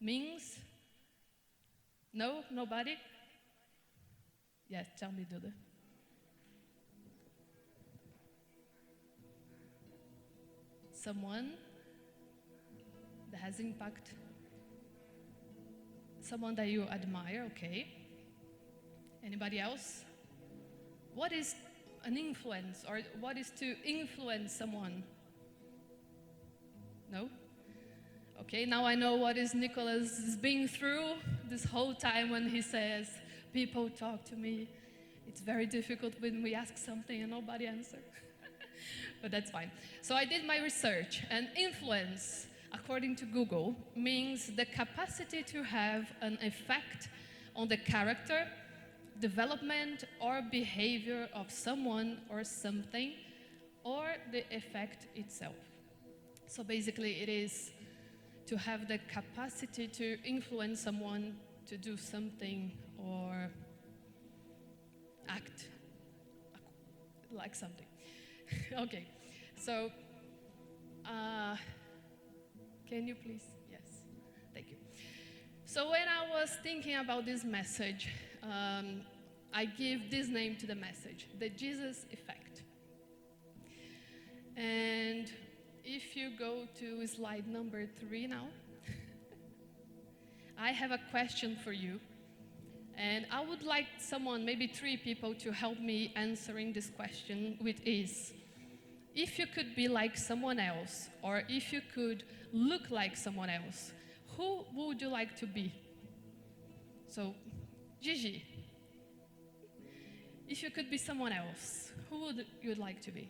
means? No? Nobody? Yes, tell me, Duda. Someone that has impact. Someone that you admire, okay. Anybody else? What is an influence, or what is to influence someone? No? Okay, now I know what is Nicholas is being through this whole time when he says, people talk to me. It's very difficult when we ask something and nobody answers. But that's fine. So I did my research, and influence, according to Google, means the capacity to have an effect on the character, development, or behavior of someone or something, or the effect itself. So basically it is to have the capacity to influence someone to do something or act like something. Okay, so can you please? Yes, thank you. So when I was thinking about this message, I give this name to the message, the Jesus effect. And if you go to slide number 3 now, I have a question for you. And I would like someone, maybe 3 people, to help me answering this question, which is, if you could be like someone else, or if you could look like someone else, who would you like to be? So, Gigi, if you could be someone else, who would you like to be?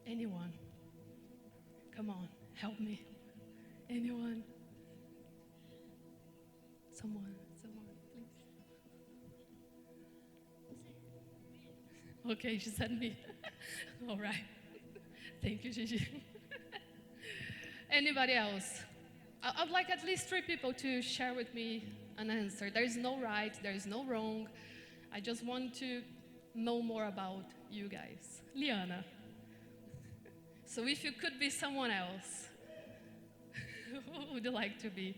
Anyone? Come on, help me. Anyone? Someone, please. Okay, she said me. All right. Thank you, Gigi. Anybody else? I'd like at least 3 people to share with me an answer. There is no right, there is no wrong. I just want to know more about you guys. Liana. So if you could be someone else, who would you like to be?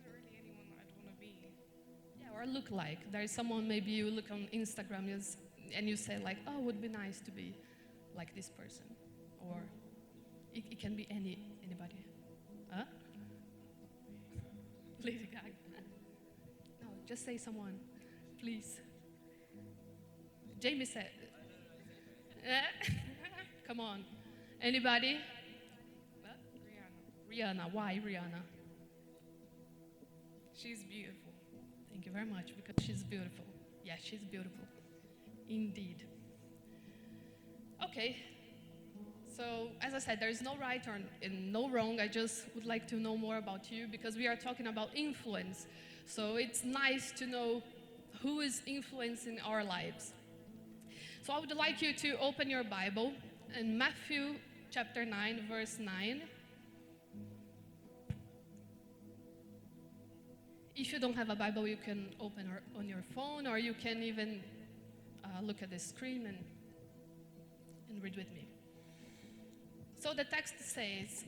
There isn't really anyone that I'd want to be. Yeah, or look like. There is someone, maybe you look on Instagram and you say like, oh, it would be nice to be like this person. Or it can be anybody. Huh? Lady Gaga. No, just say someone, please. Jamie said. Come on. Anybody? What? Rihanna. Why Rihanna? She's beautiful. Thank you very much, because she's beautiful. Yeah, she's beautiful. Indeed. Okay. So, as I said, there is no right or no wrong. I just would like to know more about you, because we are talking about influence. So it's nice to know who is influencing our lives. So I would like you to open your Bible in Matthew chapter 9, verse 9. If you don't have a Bible, you can open on your phone, or you can even look at the screen and read with me. So the text says,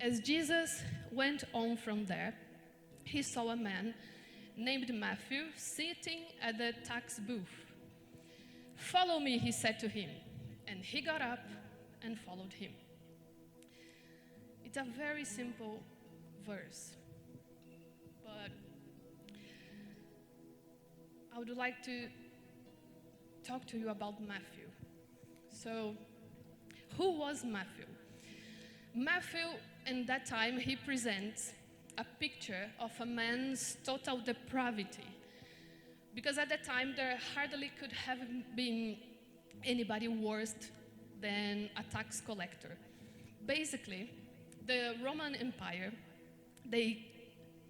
as Jesus went on from there, he saw a man named Matthew sitting at the tax booth. Follow me, he said to him, and he got up and followed him. It's a very simple verse, but I would like to talk to you about Matthew. So, who was Matthew? Matthew, in that time, he presents a picture of a man's total depravity. Because at that time, there hardly could have been anybody worse than a tax collector. Basically, the Roman Empire, they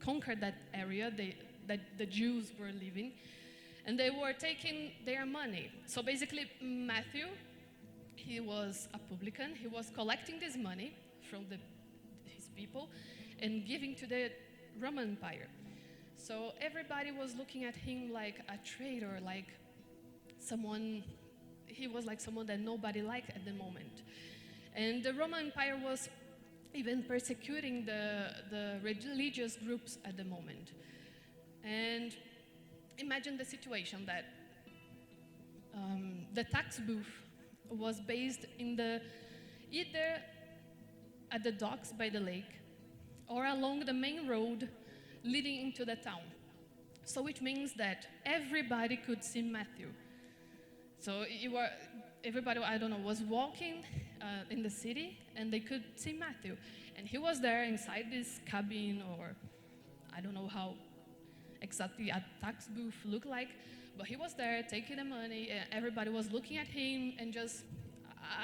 conquered that area that the Jews were living, and they were taking their money. So basically, Matthew, he was a publican. He was collecting this money from his people and giving to the Roman Empire. So everybody was looking at him like a traitor, like someone he was like someone that nobody liked at the moment. And the Roman Empire was even persecuting the religious groups at the moment. And imagine the situation that the tax booth was based in either at the docks by the lake or along the main road leading into the town. So which means that everybody could see Matthew. So everybody, I don't know, was walking in the city and they could see Matthew. And he was there inside this cabin, or I don't know how exactly a tax booth looked like, but he was there taking the money, and everybody was looking at him and just,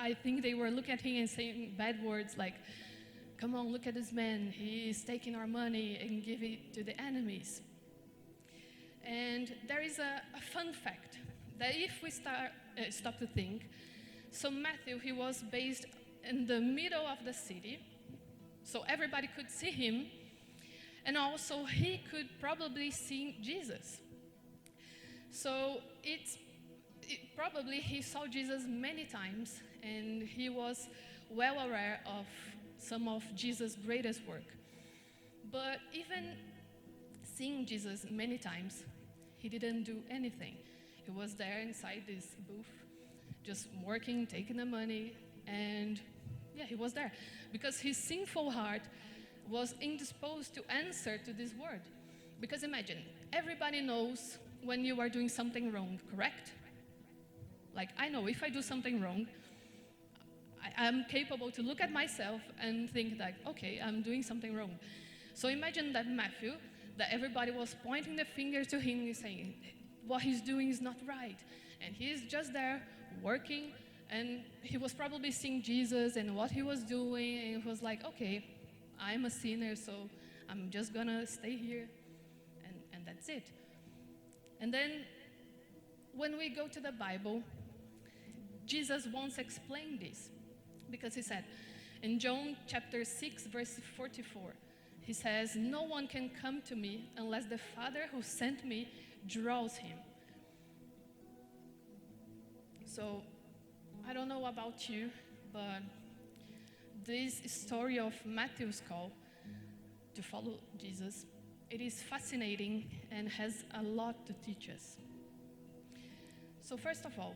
I think they were looking at him and saying bad words like, come on, look at this man, he's taking our money and give it to the enemies. And there is a fun fact that if we stop to think, so Matthew, he was based in the middle of the city, so everybody could see him, and also he could probably see Jesus. So probably he saw Jesus many times, and he was well aware of some of Jesus' greatest work. But even seeing Jesus many times, he didn't do anything. He was there inside this booth, just working, taking the money, and yeah, he was there. Because his sinful heart was indisposed to answer to this word. Because imagine, everybody knows when you are doing something wrong, correct? Like, I know if I do something wrong, I'm capable to look at myself and think like, okay, I'm doing something wrong. So imagine that Matthew, that everybody was pointing the finger to him and saying, what he's doing is not right. And he's just there working, and he was probably seeing Jesus and what he was doing, and he was like, okay, I'm a sinner, so I'm just gonna stay here, and that's it. And then when we go to the Bible, Jesus once explained this, because he said, in John chapter 6, verse 44, he says, no one can come to me unless the Father who sent me draws him. So, I don't know about you, but this story of Matthew's call to follow Jesus, it is fascinating and has a lot to teach us. So first of all,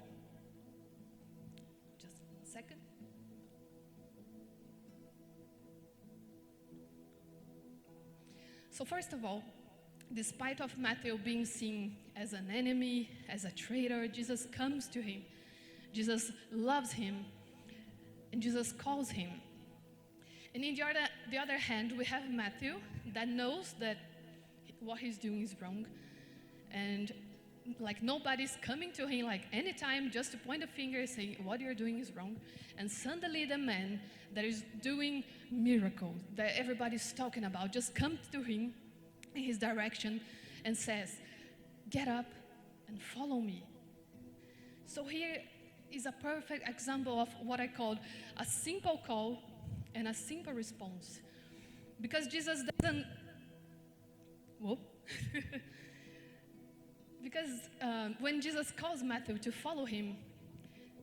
just 1 second. So first of all, despite of Matthew being seen as an enemy, as a traitor, Jesus comes to him. Jesus loves him, and Jesus calls him. And in the other hand, we have Matthew that knows that what he's doing is wrong, and like nobody's coming to him like anytime just to point a finger saying what you're doing is wrong. And suddenly the man that is doing miracles that everybody's talking about just comes to him in his direction and says, get up and follow me. So here is a perfect example of what I call a simple call and a simple response. Because Jesus doesn't, because when Jesus calls Matthew to follow him,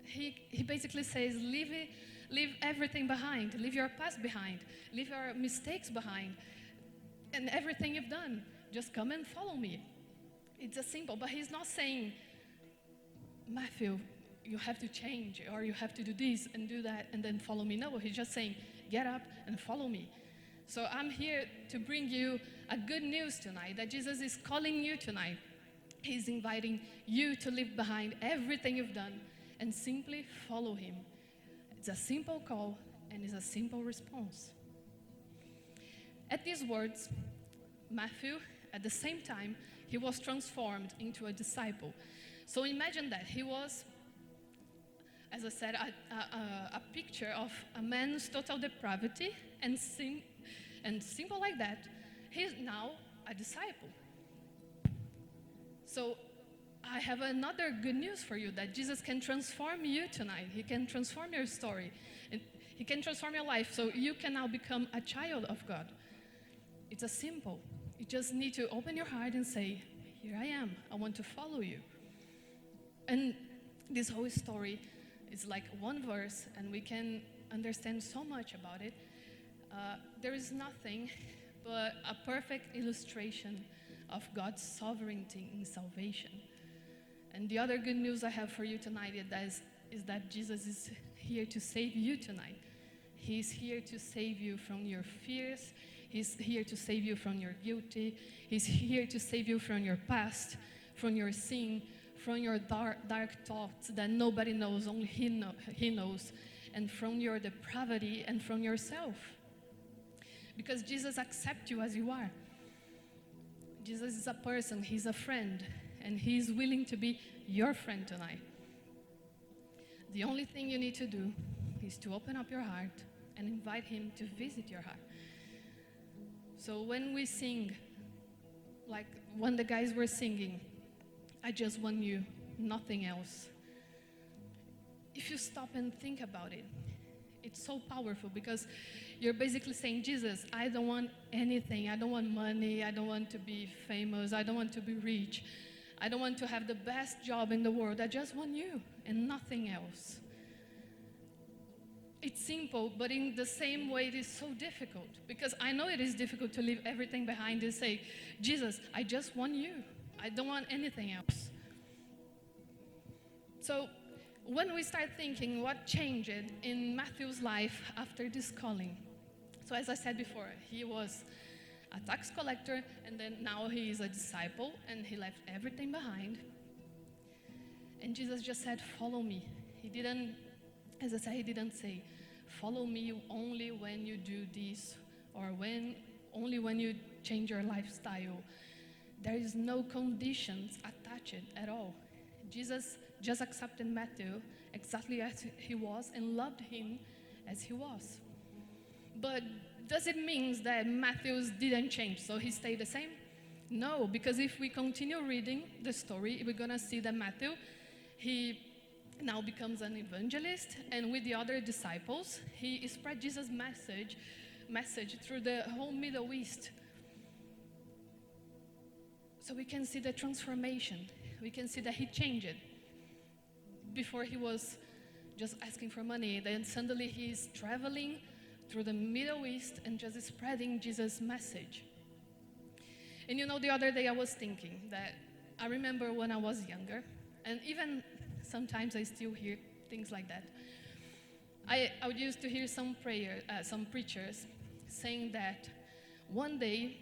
he basically says, leave everything behind, leave your past behind, leave your mistakes behind, and everything you've done, just come and follow me. It's a simple, but he's not saying, Matthew, you have to change, or you have to do this and do that and then follow me. No, he's just saying, get up and follow me. So I'm here to bring you a good news tonight, that Jesus is calling you tonight. He's inviting you to leave behind everything you've done and simply follow him. It's a simple call and it's a simple response. At these words, Matthew, at the same time, he was transformed into a disciple. So imagine that he was, as I said, a picture of a man's total depravity, and simple like that, he's now a disciple. So I have another good news for you, that Jesus can transform you tonight. He can transform your story. And he can transform your life, so you can now become a child of God. It's a simple. You just need to open your heart and say, here I am. I want to follow you. And this whole story is like one verse, and we can understand so much about it. There is nothing but a perfect illustration of God's sovereignty in salvation. And the other good news I have for you tonight is that Jesus is here to save you tonight. He's here to save you from your fears. He's here to save you from your guilty. He's here to save you from your past, from your sin, from your dark thoughts that nobody knows, only He knows, and from your depravity and from yourself. Because Jesus accepts you as you are. Jesus is a person, He's a friend, and He's willing to be your friend tonight. The only thing you need to do is to open up your heart and invite Him to visit your heart. So when we sing, like when the guys were singing, I just want you, nothing else. If you stop and think about it, it's so powerful because you're basically saying, Jesus, I don't want anything. I don't want money. I don't want to be famous. I don't want to be rich. I don't want to have the best job in the world. I just want you and nothing else. It's simple, but in the same way, it is so difficult. Because I know it is difficult to leave everything behind and say, Jesus, I just want you. I don't want anything else. So when we start thinking what changed in Matthew's life after this calling. So as I said before, he was a tax collector, and then now he is a disciple, and he left everything behind. And Jesus just said, follow me. He didn't, as I said, he didn't say, follow me only when you do this, or only when you change your lifestyle. There is no conditions attached at all. Jesus just accepted Matthew exactly as he was and loved him as he was. But does it mean that Matthew didn't change, so he stayed the same? No, because if we continue reading the story, we're going to see that Matthew, he now becomes an evangelist, and with the other disciples, he spread Jesus' message through the whole Middle East. So we can see the transformation. We can see that he changed. Before he was just asking for money, then suddenly he's traveling through the Middle East and just spreading Jesus' message. And you know, the other day I was thinking that I remember when I was younger, and even sometimes I still hear things like that. I would used to hear some preachers saying that one day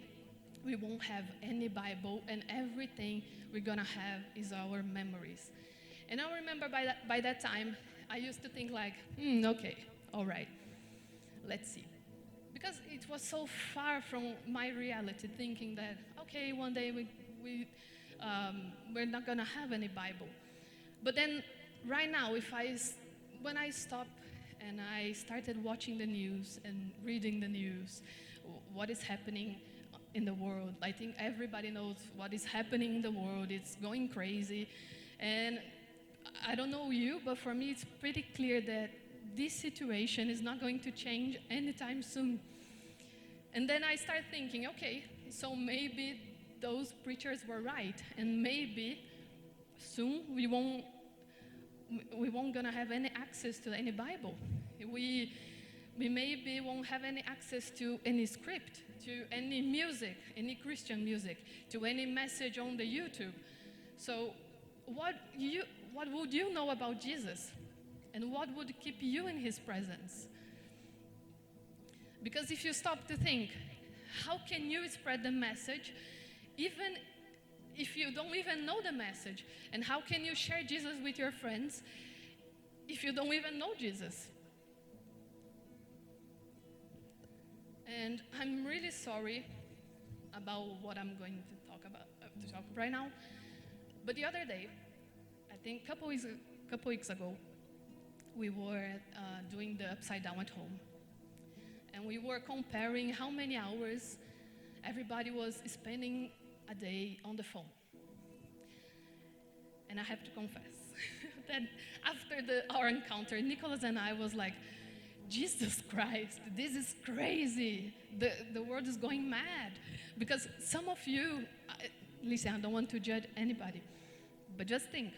we won't have any Bible and everything we're gonna have is our memories. And I remember by that time, I used to think like, okay, all right, let's see. Because it was so far from my reality, thinking that, okay, one day we're not gonna have any Bible. But then, right now, when I stopped and I started watching the news and reading the news, what is happening in the world, I think everybody knows what is happening in the world. It's going crazy. And I don't know you, but for me, it's pretty clear that this situation is not going to change anytime soon. And then I start thinking, okay, so maybe those preachers were right, and maybe soon we won't gonna have any access to any Bible. We maybe won't have any access to any script, to any music, any Christian music, to any message on the YouTube. So what would you know about Jesus? And what would keep you in his presence? Because if you stop to think, how can you spread the message even if you don't even know the message? And how can you share Jesus with your friends if you don't even know Jesus? And I'm really sorry about what I'm going to talk about right now. But the other day, I think a couple weeks ago, we were doing the Upside Down at home. And we were comparing how many hours everybody was spending a day on the phone. And I have to confess that after our encounter, Nicholas and I was like, Jesus Christ, this is crazy. The world is going mad. Because some of you, listen, I don't want to judge anybody, but just think,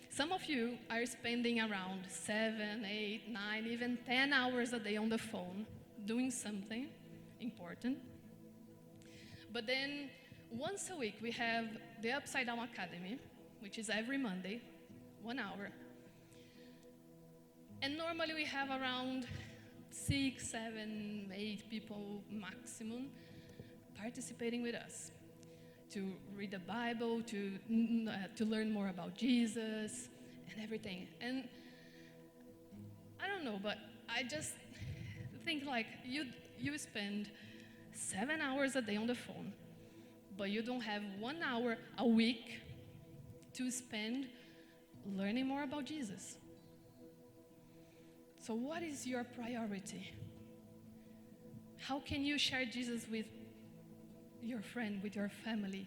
Some of you are spending around 7, 8, 9, even 10 hours a day on the phone doing something important. But then once a week we have the Upside Down Academy, which is every Monday, 1 hour. And normally we have around 6, 7, 8 people maximum participating with us to read the Bible, to learn more about Jesus and everything. And I don't know, but I just think like you spend 7 hours a day on the phone, but you don't have 1 hour a week to spend learning more about Jesus. So what is your priority? How can you share Jesus with your friend, with your family,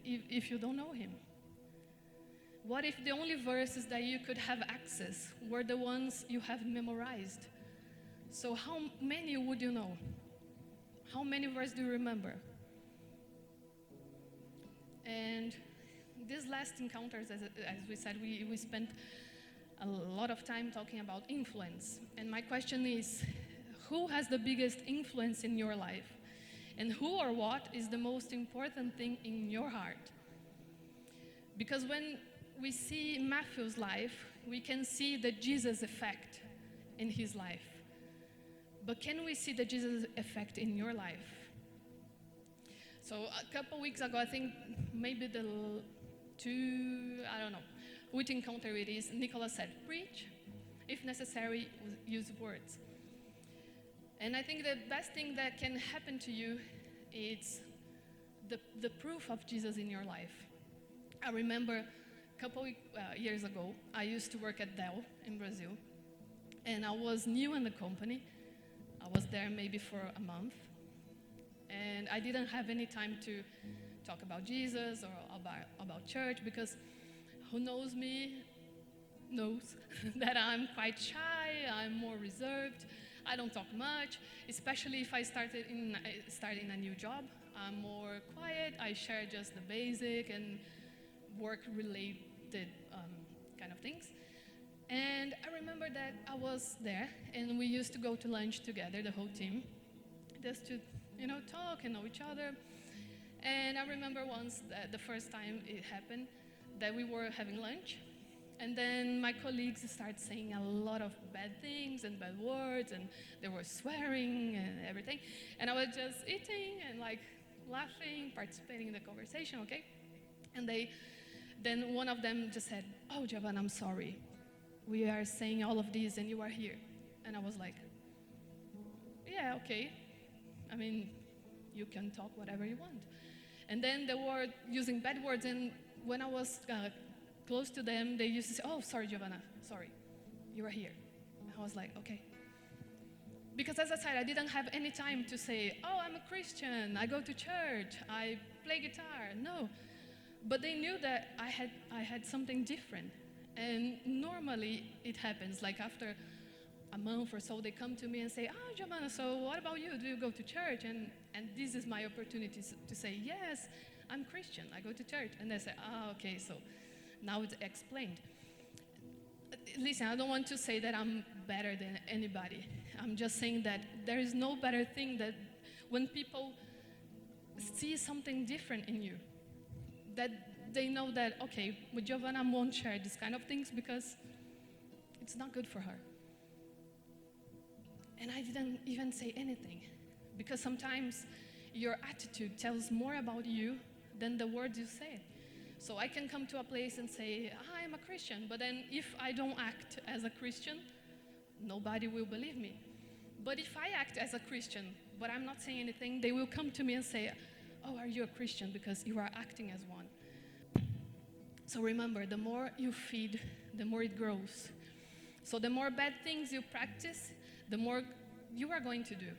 if you don't know him? What if the only verses that you could have access were the ones you have memorized? So how many would you know? How many verses do you remember? And these last encounters, as we said, we spent a lot of time talking about influence. And my question is, who has the biggest influence in your life? And who or what is the most important thing in your heart? Because when we see Matthew's life, we can see the Jesus effect in his life. But can we see the Jesus effect in your life? So a couple weeks ago, I think maybe which encounter it is, Nicola said, preach, if necessary, use words. And I think the best thing that can happen to you is the proof of Jesus in your life. I remember a couple years ago, I used to work at Dell in Brazil, and I was new in the company. I was there maybe for a month, and I didn't have any time to talk about Jesus or about church, because who knows me knows that I'm quite shy, I'm more reserved, I don't talk much, especially if I starting a new job. I'm more quiet, I share just the basic and work-related kind of things. And I remember that I was there, and we used to go to lunch together, the whole team, just to talk and know each other. And I remember once, the first time it happened, that we were having lunch, and then my colleagues started saying a lot of bad things and bad words, and they were swearing and everything. And I was just eating and like laughing, participating in the conversation, okay? And then one of them just said, "Oh, Giovanna, I'm sorry. We are saying all of this and you are here." And I was like, "Yeah, okay. I mean, you can talk whatever you want." And then they were using bad words, and when I was close to them, they used to say, "Oh, sorry, Giovanna, sorry, you are here." And I was like, "Okay." Because as I said, I didn't have any time to say, "Oh, I'm a Christian, I go to church, I play guitar." No, but they knew that I had something different. And normally it happens, like after a month or so, they come to me and say, "Oh, Giovanna, so what about you? Do you go to church?" And this is my opportunity to say, "Yes, I'm Christian, I go to church." And they say, "Ah, okay, so now it's explained." Listen, I don't want to say that I'm better than anybody. I'm just saying that there is no better thing that when people see something different in you, that they know that, okay, with Giovanna, I won't share this kind of things because it's not good for her. And I didn't even say anything, because sometimes your attitude tells more about you than the words you say. So I can come to a place and say, "I'm a Christian," but then if I don't act as a Christian, nobody will believe me. But if I act as a Christian, but I'm not saying anything, they will come to me and say, "Oh, are you a Christian?" Because you are acting as one. So remember, the more you feed, the more it grows. So the more bad things you practice, the more you are going to do.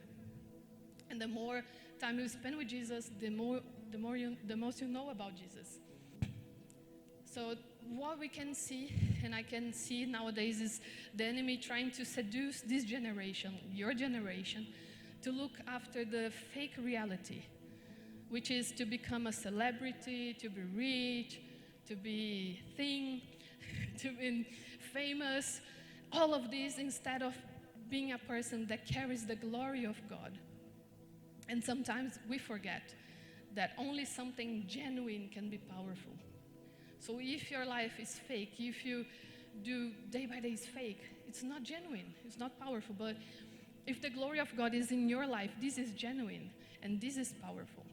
And the more time you spend with Jesus, the most you know about Jesus. So what we can see, and I can see nowadays, is the enemy trying to seduce this generation, your generation, to look after the fake reality, which is to become a celebrity, to be rich, to be thin, to be famous, all of this instead of being a person that carries the glory of God. And sometimes we forget that only something genuine can be powerful. So if your life is fake, if you do day by day is fake, it's not genuine, it's not powerful. But if the glory of God is in your life, this is genuine and this is powerful.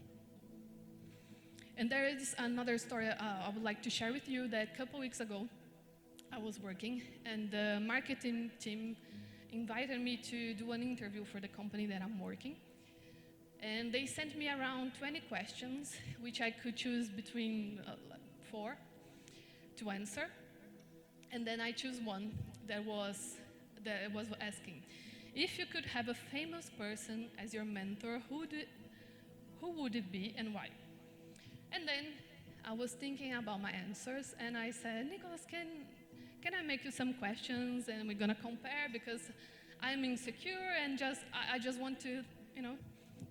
And there is another story I would like to share with you that a couple weeks ago I was working and the marketing team invited me to do an interview for the company that I'm working. And they sent me around 20 questions, which I could choose between 4 to answer. And then I choose one that was asking, if you could have a famous person as your mentor, who would it be and why? And then I was thinking about my answers, and I said, Nicholas, can I make you some questions, and we're gonna compare, because I'm insecure and I just want to,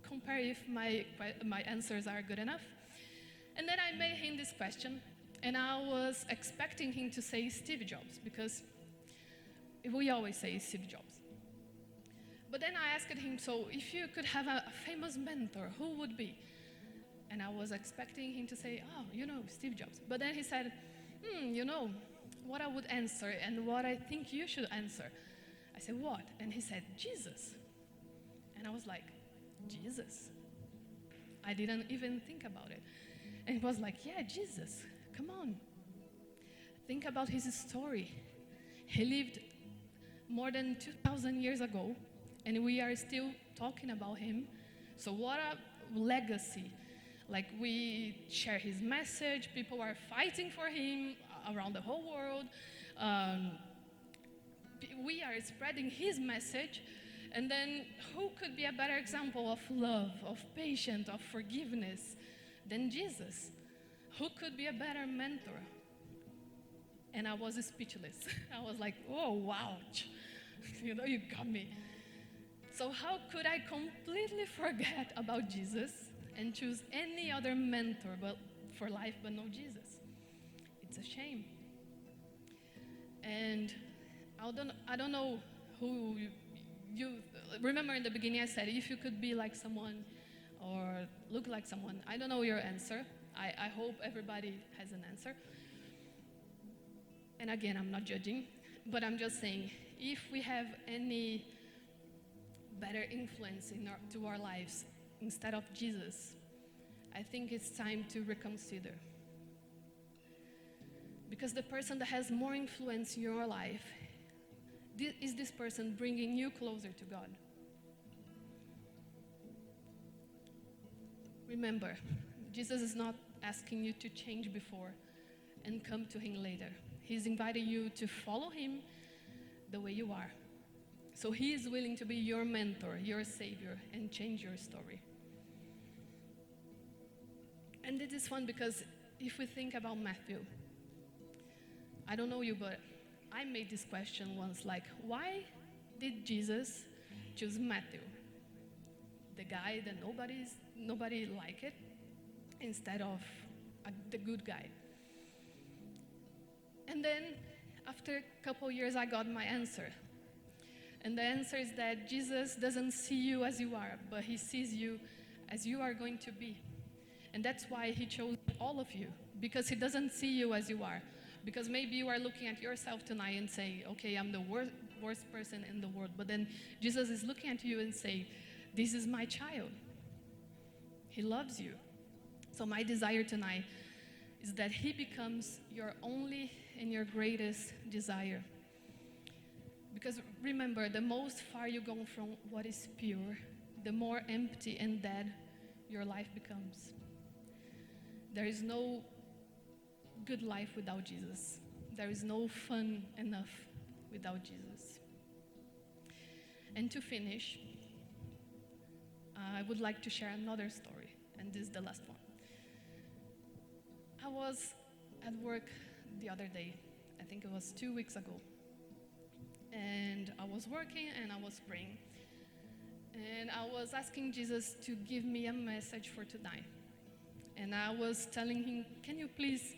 compare if my answers are good enough. And then I made him this question, and I was expecting him to say Steve Jobs, because we always say Steve Jobs. But then I asked him, so if you could have a famous mentor, who would be? And I was expecting him to say, Steve Jobs. But then he said, what I would answer and what I think you should answer. I said, what? And he said, Jesus. And I was like, Jesus? I didn't even think about it. And he was like, yeah, Jesus, come on. Think about his story. He lived more than 2,000 years ago, and we are still talking about him. So what a legacy. Like, we share his message, people are fighting for him around the whole world. We are spreading his message, and then who could be a better example of love, of patience, of forgiveness than Jesus? Who could be a better mentor? And I was speechless. I was like, oh, wow, you got me. So how could I completely forget about Jesus and choose any other mentor for life but no Jesus? It's a shame. And I don't know who you remember in the beginning I said, if you could be like someone or look like someone. I don't know your answer. I hope everybody has an answer. And again, I'm not judging, but I'm just saying, if we have any better influence to our lives instead of Jesus, I think it's time to reconsider. Because the person that has more influence in your life is this person bringing you closer to God. Remember, Jesus is not asking you to change before and come to him later. He's inviting you to follow him the way you are. So he is willing to be your mentor, your savior, and change your story. And it is fun because if we think about Matthew, I don't know you, but I made this question once, like, why did Jesus choose Matthew, the guy that nobody liked it, instead of the good guy? And then after a couple years, I got my answer. And the answer is that Jesus doesn't see you as you are, but he sees you as you are going to be. And that's why he chose all of you, because he doesn't see you as you are. Because maybe you are looking at yourself tonight and say, okay, I'm the worst person in the world. But then Jesus is looking at you and say, this is my child. He loves you. So my desire tonight is that he becomes your only and your greatest desire. Because remember, the most far you go from what is pure, the more empty and dead your life becomes. There is no good life without Jesus. There is no fun enough without Jesus. And to finish, I would like to share another story, and this is the last one. I was at work the other day, I think it was 2 weeks ago, and I was working and I was praying, and I was asking Jesus to give me a message for tonight. And I was telling him, can you please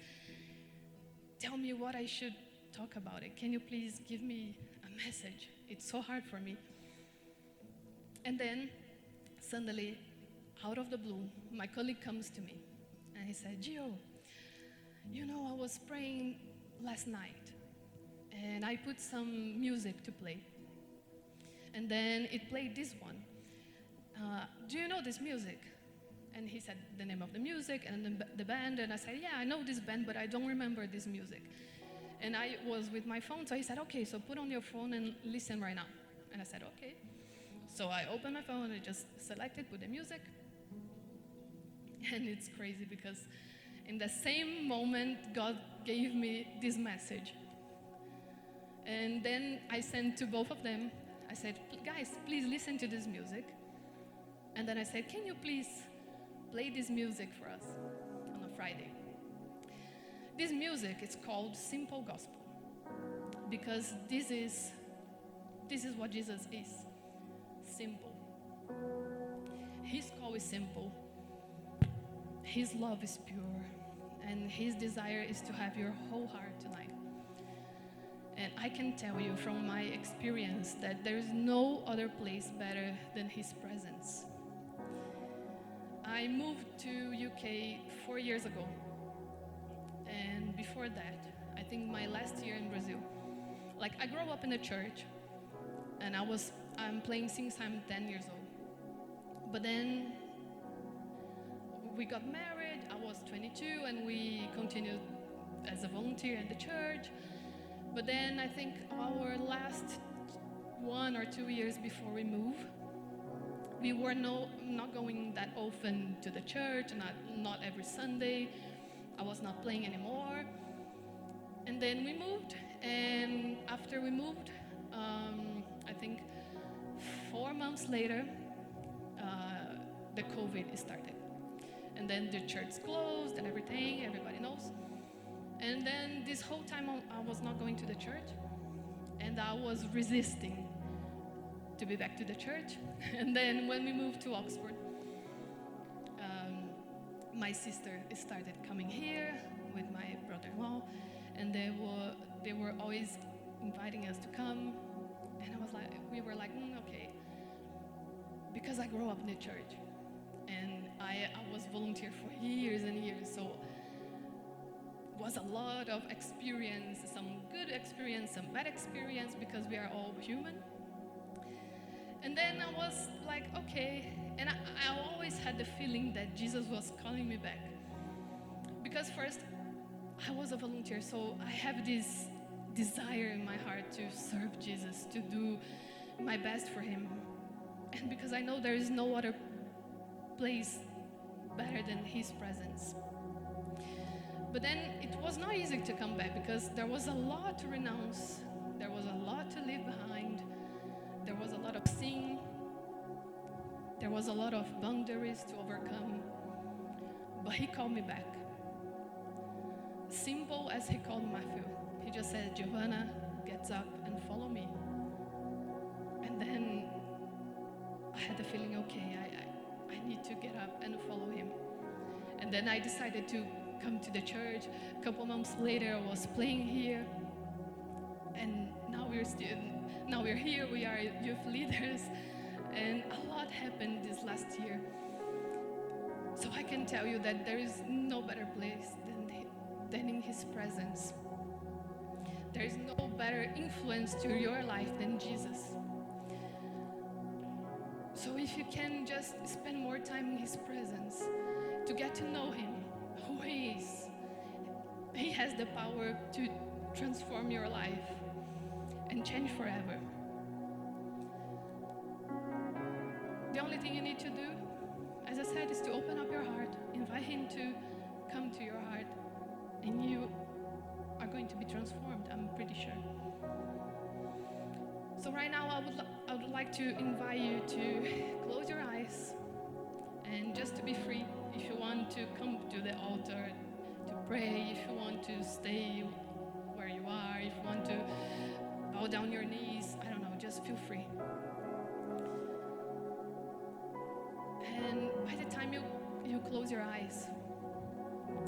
tell me what I should talk about it. Can you please give me a message? It's so hard for me. And then, suddenly, out of the blue, my colleague comes to me, and he said, Gio, you know, I was praying last night, and I put some music to play. And then it played this one. Do you know this music? And he said the name of the music and the band, and I said, yeah, I know this band, but I don't remember this music. And I was with my phone, so he said, okay, so put on your phone and listen right now. And I said, okay. So I opened my phone, I just selected, put the music. And it's crazy because in the same moment, God gave me this message. And then I sent to both of them. I said, guys, please listen to this music. And then I said, can you please play this music for us on a Friday? This music is called Simple Gospel because this is what Jesus is, simple. His call is simple. His love is pure, and his desire is to have your whole heart tonight. And I can tell you from my experience that there is no other place better than his presence. I moved to UK 4 years ago. And before that, I think my last year in Brazil, like I grew up in a church, and I'm playing since I'm 10 years old. But then we got married, I was 22, and we continued as a volunteer in the church. But then I think our last 1 or 2 years before we moved, we were not going that often to the church, not every Sunday. I was not playing anymore. And then we moved, and after we moved, I think 4 months later, the COVID started. And then the church closed and everything, everybody knows. And then this whole time I was not going to the church, and I was resisting to be back to the church. And then when we moved to Oxford, my sister started coming here with my brother-in-law, and they were always inviting us to come. And we were like, okay, because I grew up in the church, and I was volunteer for years and years, so it was a lot of experience, some good experience, some bad experience, because we are all human. And then I was like, okay, and I always had the feeling that Jesus was calling me back. Because first, I was a volunteer, so I have this desire in my heart to serve Jesus, to do my best for him. And because I know there is no other place better than his presence. But then it was not easy to come back because there was a lot to renounce, there was a lot to leave behind, there was a lot of sin, there was a lot of boundaries to overcome. But he called me back. Simple as he called Matthew. He just said, Giovanna, get up and follow me. And then I had the feeling, okay, I need to get up and follow him. And then I decided to come to the church. A couple months later, I was playing here. And now we're here, we are youth leaders. And a lot happened this last year. So I can tell you that there is no better place than in his presence. There is no better influence to your life than Jesus. So if you can just spend more time in his presence to get to know him, who he is, he has the power to transform your life and change forever. The only thing you need to do, as I said, is to open up your heart, invite him to come to your heart, and you are going to be transformed, I'm pretty sure. So right now, I would like to invite you to close your eyes and just to be free. If you want to come to the altar to pray, if you want to stay where you are, if you want to bow down your knees, I don't know, just feel free. And by the time you close your eyes,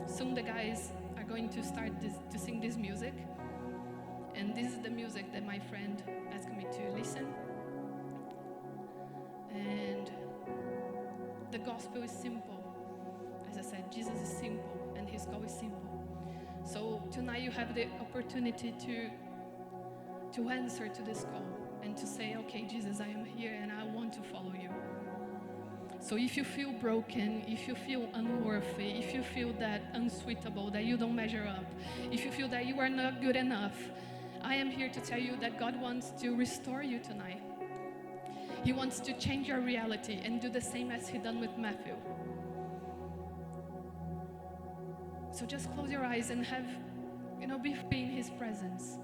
soon the guys are going to start to sing this music. And this is the music that my friend asked me to listen. And the gospel is simple. As I said, Jesus is simple, and his call is simple. So tonight you have the opportunity to answer to this call and to say, okay, Jesus, I am here and I want to follow you. So if you feel broken, if you feel unworthy, if you feel that unsuitable, that you don't measure up, if you feel that you are not good enough, I am here to tell you that God wants to restore you tonight. He wants to change your reality and do the same as he done with Matthew. So just close your eyes and have, be free in his presence.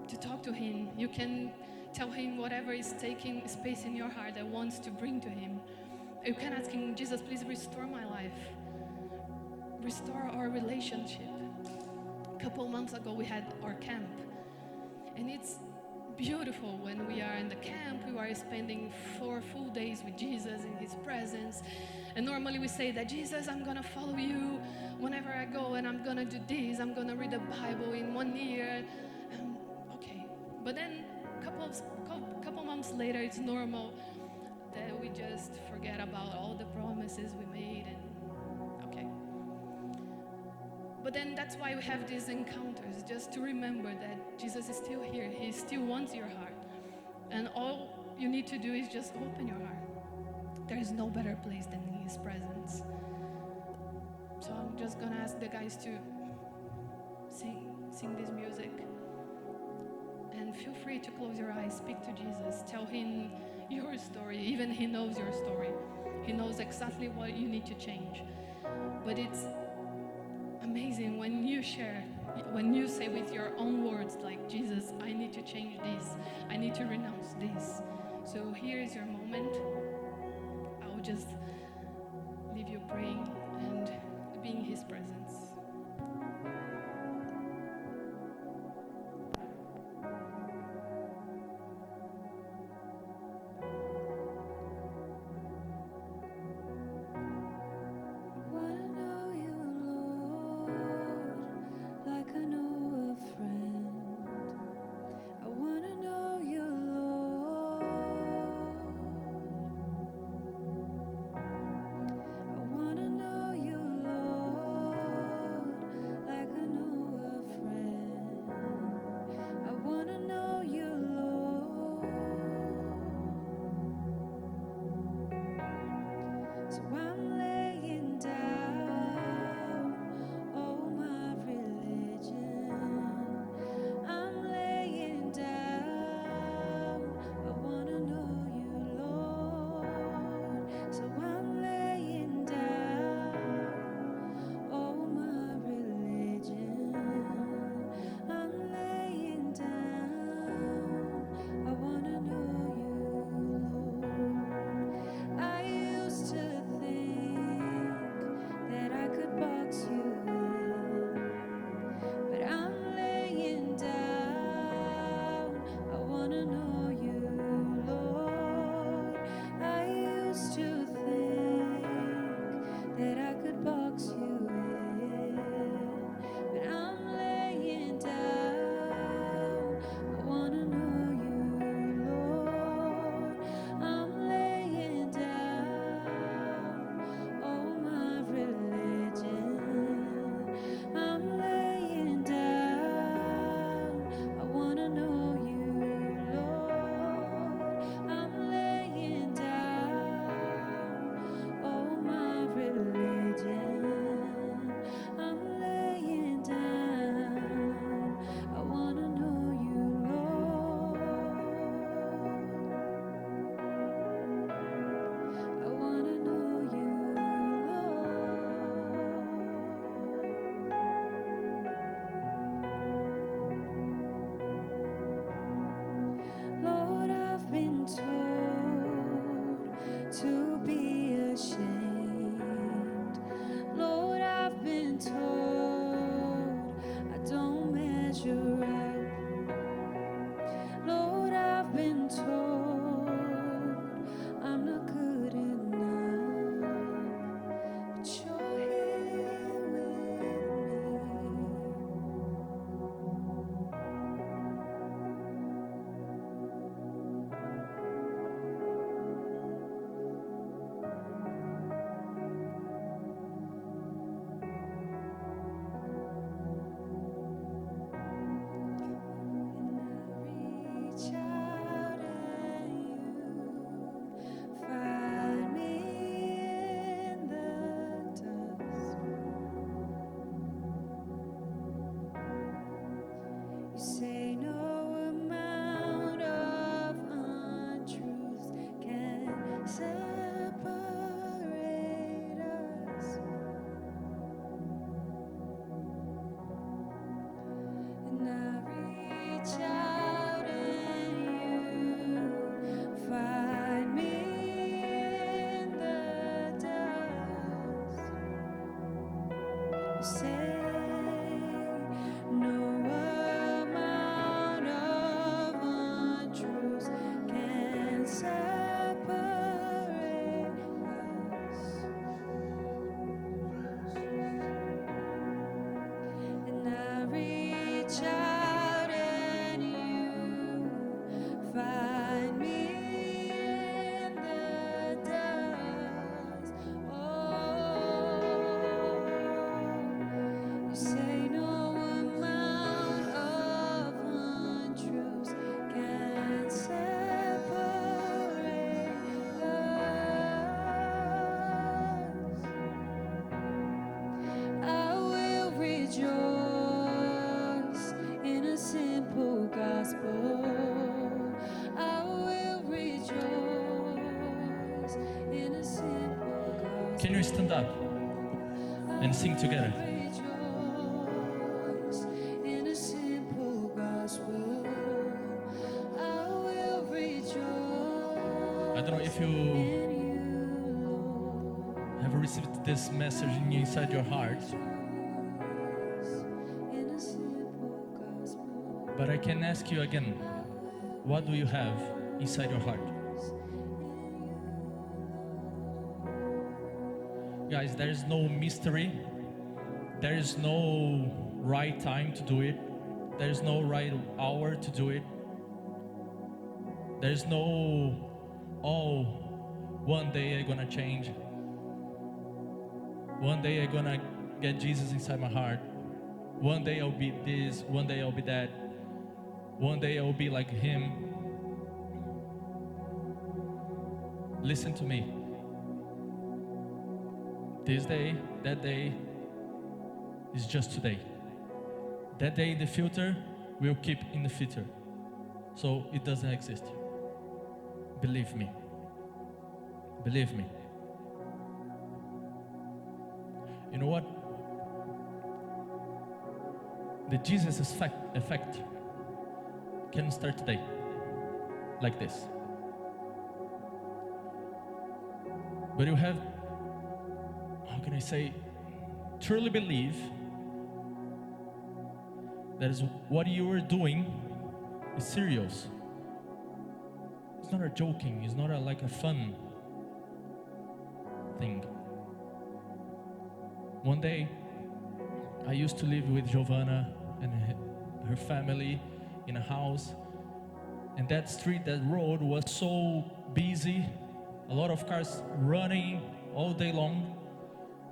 To talk to him, you can tell him whatever is taking space in your heart that wants to bring to him. You can ask him, Jesus, please restore my life. Restore our relationship. A couple months ago, we had our camp. And it's beautiful when we are in the camp. We are spending 4 full days with Jesus in his presence. And normally we say that, Jesus, I'm going to follow you whenever I go, and I'm going to do this. I'm going to read the Bible in 1 year. Okay. But then couple months later, it's normal that we just forget about all the promises we made. And okay. But then that's why we have these encounters, just to remember that Jesus is still here. He still wants your heart. And all you need to do is just open your heart. There is no better place than in his presence. So I'm just gonna ask the guys to sing this music. And feel free to close your eyes, speak to Jesus, tell him your story. Even he knows your story. He knows exactly what you need to change. But it's amazing when you share, when you say with your own words, like, Jesus, I need to change this. I need to renounce this. So here is your moment. I'll just leave you praying and be in his presence. I say no amount of untruths can separate us. And I reach out and you find me in the dust. You say no amount of untruths can separate us. I will rejoice in a simple gospel. I will rejoice in a simple gospel. Can you stand up and sing together? Rejoice in a simple gospel. I will rejoice I don't know if you in you, Lord. have received this message inside your heart, In a simple gospel. but I can ask you again, what do you have inside your heart? Guys, there is no mystery. There is no right time to do it. There is no right hour to do it. There is no, oh, one day I'm gonna change. One day I'm gonna get Jesus inside my heart. One day I'll be this, one day I'll be that. One day I'll be like him. Listen to me. This day, that day is just today. That day in the future, we'll keep in the future. So it doesn't exist. Believe me. Believe me. You know what? The Jesus effect can start today, like this. But you have, how can I say, truly believe that is what you are doing is serious. It's not a joking, it's not like a fun thing. One day, I used to live with Giovanna and her family in a house, and that street, that road was so busy, a lot of cars running all day long,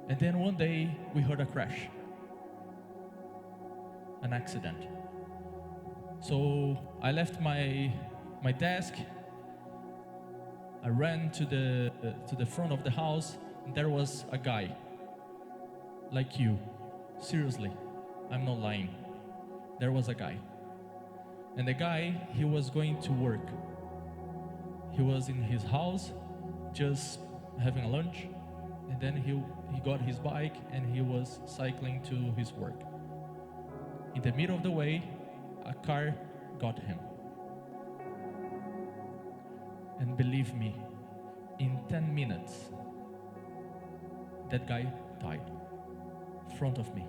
and then one day we heard a crash, an accident. So I left my desk, I ran to the front of the house, and there was a guy, like you, seriously, I'm not lying. There was a guy. And the guy, he was going to work. He was in his house, just having a lunch, and then he got his bike and he was cycling to his work. In the middle of the way, a car got him. And believe me, in 10 minutes, that guy died in front of me,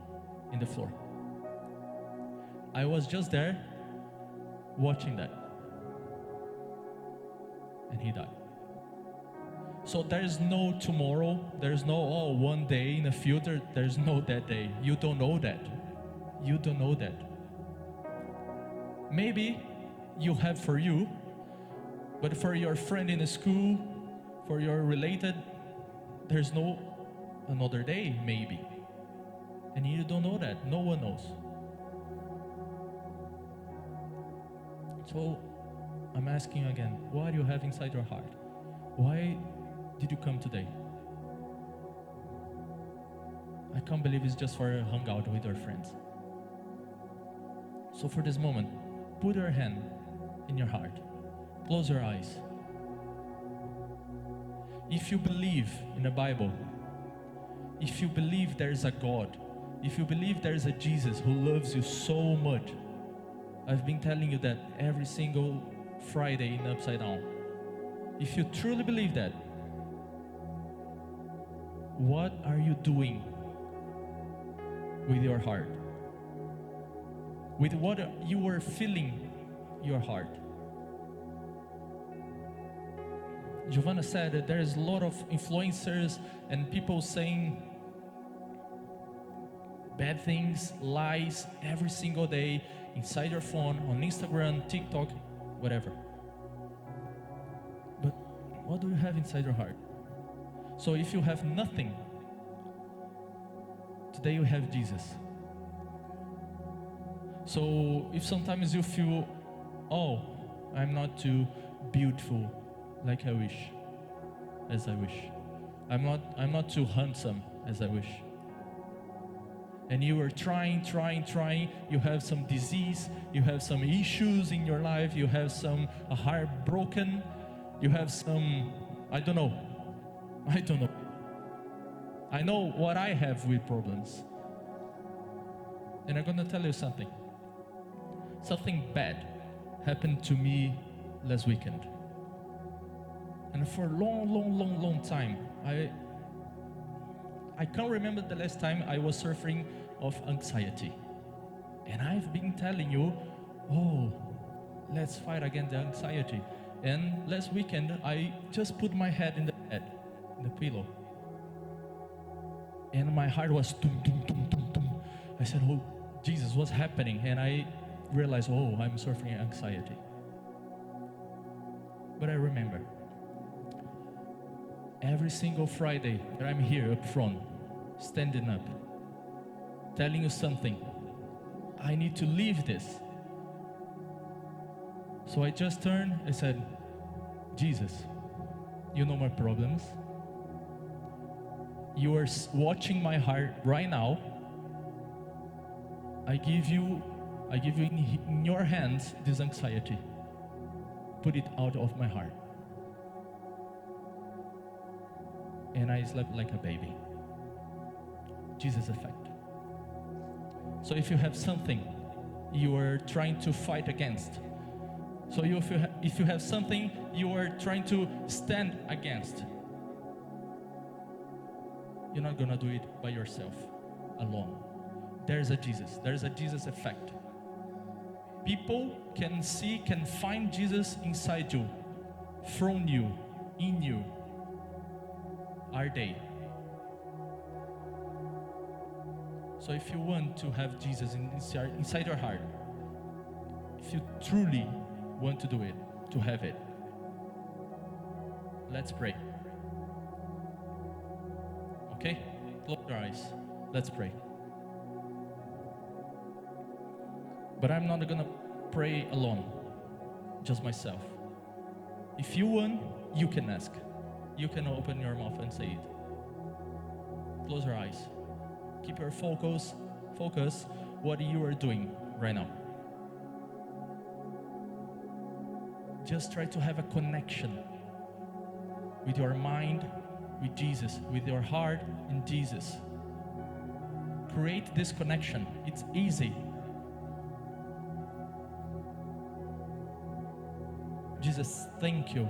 in the floor. I was just there, watching that. And he died. So there is no tomorrow, there is no, oh, one day in the future, there is no that day. You don't know that. You don't know that. Maybe you have for you, but for your friend in the school, for your related, there's no another day, maybe. And you don't know that. No one knows. So I'm asking you again, what do you have inside your heart? Why did you come today? I can't believe it's just for a hangout with your friends. So for this moment, put your hand in your heart. Close your eyes. If you believe in the Bible, if you believe there is a God, if you believe there is a Jesus who loves you so much, I've been telling you that every single Friday in Upside Down. If you truly believe that, what are you doing with your heart, with what you are feeling your heart. Giovanna said that there is a lot of influencers and people saying bad things, lies every single day inside your phone, on Instagram, TikTok, whatever. But what do you have inside your heart? So if you have nothing, today you have Jesus. So if sometimes you feel, oh, I'm not too beautiful like I wish, as I wish. I'm not too handsome as I wish. And you are trying, you have some disease, you have some issues in your life, you have a heart broken, you have some, I don't know. I know what I have with problems. And I'm gonna tell you something. Something bad happened to me last weekend. And for a long time, I can't remember the last time I was suffering of anxiety. And I've been telling you, oh, let's fight against the anxiety. And last weekend, I just put my head in the pillow. And my heart was tum, tum, tum, tum, tum. I said, oh, Jesus, what's happening? And I realized, oh, I'm suffering anxiety. But I remember, every single Friday that I'm here up front, standing up, telling you something, I need to leave this. So I just turned, I said, Jesus, you know my problems. You are watching my heart right now. I give you in your hands this anxiety. Put it out of my heart. And I slept like a baby. Jesus effect. So if you have something you are trying to fight against, so if you have something you are trying to stand against, you're not gonna do it by yourself, alone. There's a Jesus effect. People can find Jesus inside you, from you, in you. Are they? So if you want to have Jesus inside your heart, if you truly want to do it, to have it, let's pray. Okay? Close your eyes. Let's pray. But I'm not gonna pray alone, just myself. If you want, you can ask. You can open your mouth and say it. Close your eyes. Keep your focus what you are doing right now. Just try to have a connection with your mind, with Jesus, with your heart and Jesus. Create this connection. It's easy. Jesus, thank you,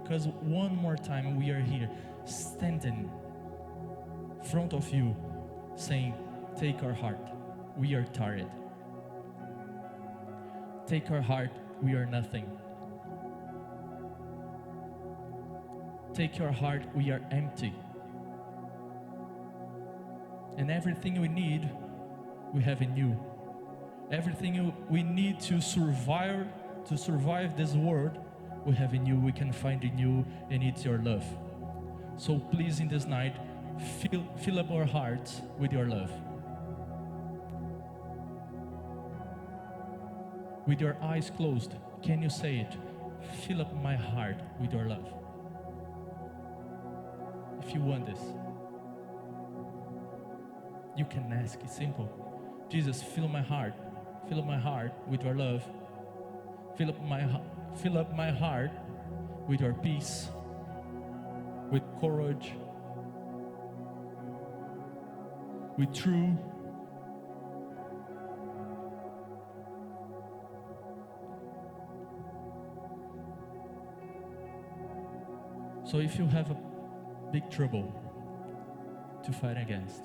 because one more time we are here, standing in front of you, saying, take our heart, we are tired. Take our heart, we are nothing. Take your heart, we are empty. And everything we need, we have in you. Everything we need to survive this world, we have in you, we can find in you, and it's your love. So please, in this night, fill up our hearts with your love. With your eyes closed, can you say it? Fill up my heart with your love. If you want this, you can ask. It's simple. Jesus, fill up my heart with your love. Fill up my heart with your peace, with courage, with truth. So if you have a big trouble to fight against,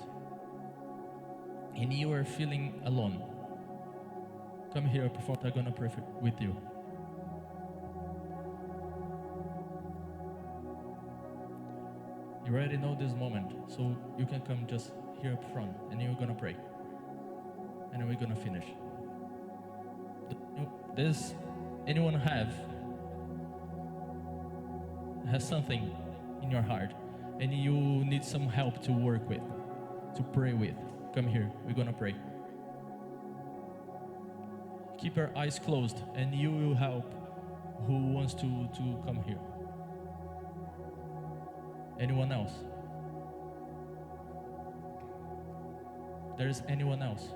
and you are feeling alone, come here up front. I'm gonna pray with you. You already know this moment, so you can come just here up front, and you're gonna pray, and then we're gonna finish. Does anyone has something in your heart, and you need some help to work with, to pray with? Come here, we're gonna pray. Keep your eyes closed, and you will help who wants to come here. Anyone else? There's anyone else?